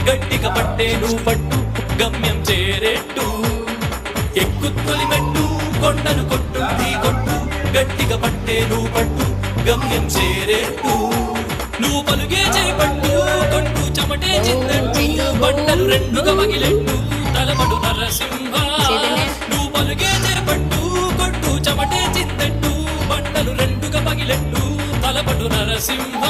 గట్టిగా పట్టేను పట్టు గమ్యం చేరేట్టు ఎక్కుత్తొలి మెట్టు కొండను కొట్టుంది కొట్టు గట్టిగా పట్టేను పట్టు గమ్యం చేరేట్టు నువ్వు పలుగే చేపట్టు కొట్టు చెమటే చిందట్టు బండలు రెండుగా పగిలెట్టు తలపడు నరసింహ నువ్వు పలుగే చేపట్టు కొట్టు చెమటే చిందట్టు బండలు రెండుగా పగిలెట్టు తలపడు నరసింహ